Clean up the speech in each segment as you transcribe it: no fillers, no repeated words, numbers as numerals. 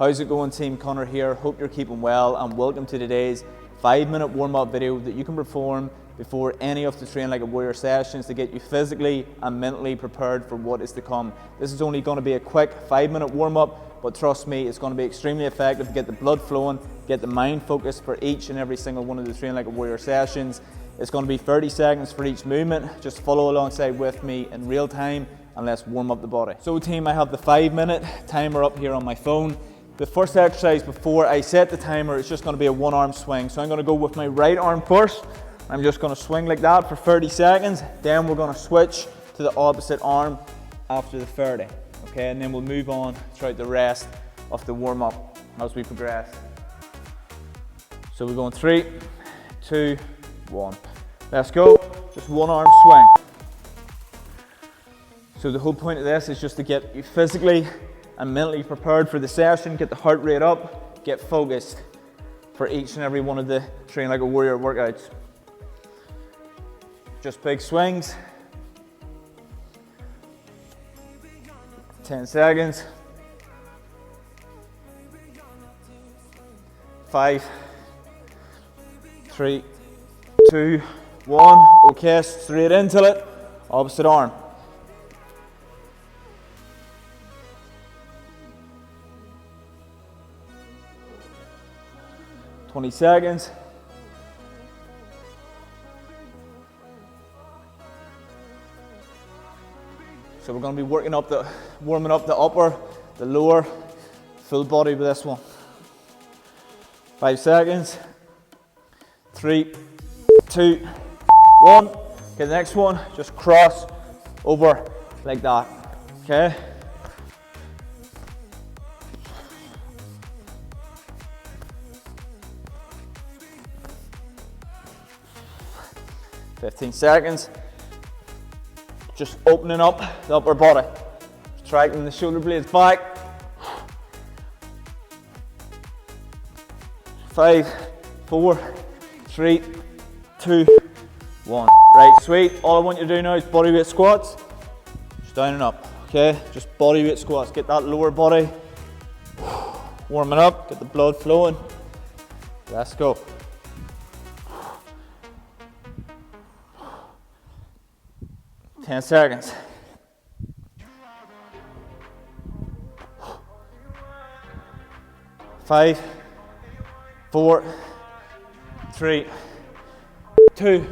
How's it going, team? Conor here. Hope you're keeping well and welcome to today's 5-minute warm-up video that you can perform before any of the Train Like a Warrior sessions to get you physically and mentally prepared for what is to come. This is only going to be a quick 5-minute warm-up, but trust me, it's going to be extremely effective to get the blood flowing, get the mind focused for each and every single one of the Train Like a Warrior sessions. It's going to be 30 seconds for each movement. Just follow alongside with me in real time and let's warm up the body. So team, I have the 5-minute timer up here on my phone. The first exercise before I set the timer is just going to be a one-arm swing. So I'm going to go with my right arm first. I'm just going to swing like that for 30 seconds. Then we're going to switch to the opposite arm after the 30. Okay, and then we'll move on throughout the rest of the warm-up as we progress. So we're going 3, 2, 1. Let's go. Just one arm swing. So the whole point of this is just to get you physically and mentally prepared for the session, get the heart rate up, get focused for each and every one of the Train Like a Warrior workouts. Just big swings. 10 seconds. 5, 3, 2, 1. Okay, straight into it. Opposite arm. 20 seconds. So we're going to be warming up the upper, the lower, full body with this one. 5 seconds. 3, 2, 1. Okay, the next one, just cross over like that. Okay. 15 seconds. Just opening up the upper body. Tracking the shoulder blades back. 5, 4, 3, 2, 1. Right, sweet. All I want you to do now is bodyweight squats. Just down and up, okay? Just bodyweight squats. Get that lower body warming up, get the blood flowing. Let's go. 10 seconds. 5, 4, 3, 2,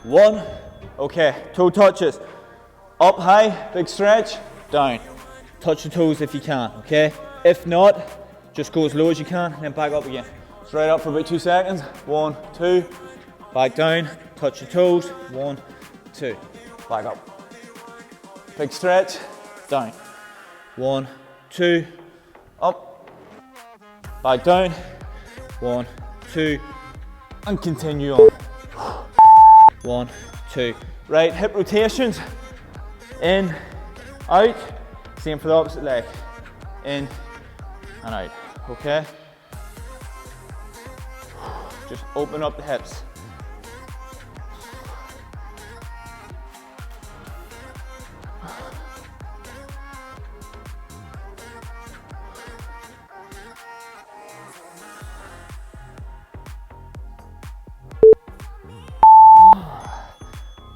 1. Okay, toe touches. Up high, big stretch, down. Touch the toes if you can, okay? If not, just go as low as you can and then back up again. Straight up for about 2 seconds. 1, 2, back down, touch the toes. 1, 2, back up. Big stretch, down. 1, 2, up, back down. 1, 2, and continue on. 1, 2. Right, hip rotations. In, out. Same for the opposite leg. In and out. Okay? Just open up the hips.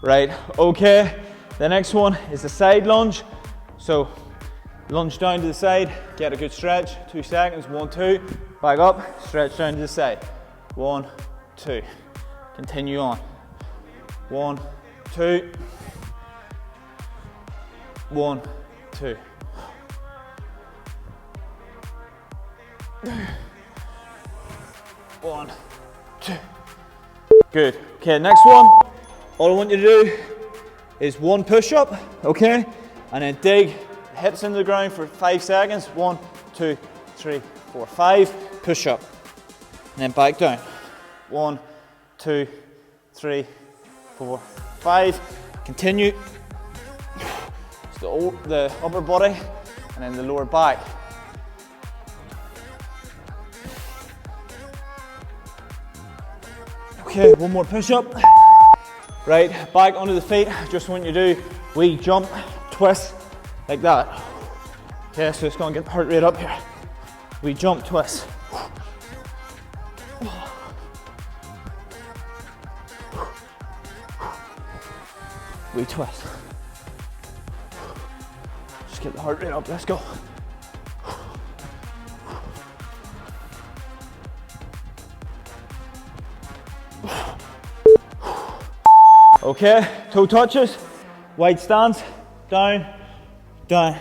Right, okay, the next one is the side lunge. So lunge down to the side, get a good stretch, 2 seconds, 1, 2, back up, stretch down to the side, 1, 2, continue on, 1, 2, 1, 2. One, 2. Good, okay, next one. All I want you to do is one push-up, okay? And then dig the hips into the ground for 5 seconds. 1, 2, 3, 4, 5. Push-up. And then back down. 1, 2, 3, 4, 5. Continue. So the upper body and then the lower back. Okay, one more push-up. Right, back onto the feet. Just want you to do wee jump, twist, like that. Okay, so it's going to get the heart rate up here. We jump twist. We twist. Just get the heart rate up, let's go. Okay, toe touches, wide stance, down, down.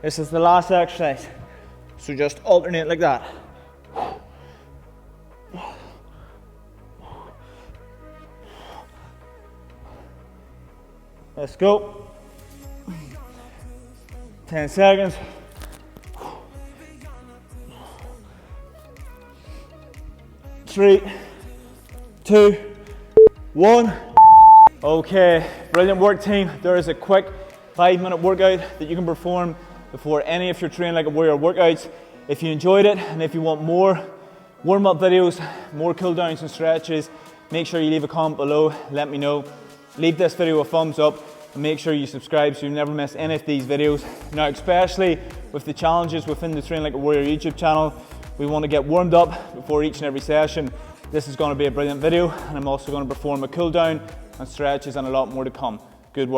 This is the last exercise. So just alternate like that. Let's go. 10 seconds. Three, two, one. Okay, brilliant work team. There is a quick 5-minute workout that you can perform before any of your Train Like a Warrior workouts. If you enjoyed it and if you want more warm-up videos, more cool downs and stretches, make sure you leave a comment below, let me know. Leave this video a thumbs up and make sure you subscribe so you never miss any of these videos. Now, especially with the challenges within the Train Like a Warrior YouTube channel, we want to get warmed up before each and every session. This is going to be a brilliant video, and I'm also going to perform a cool down and stretches and a lot more to come. Good work.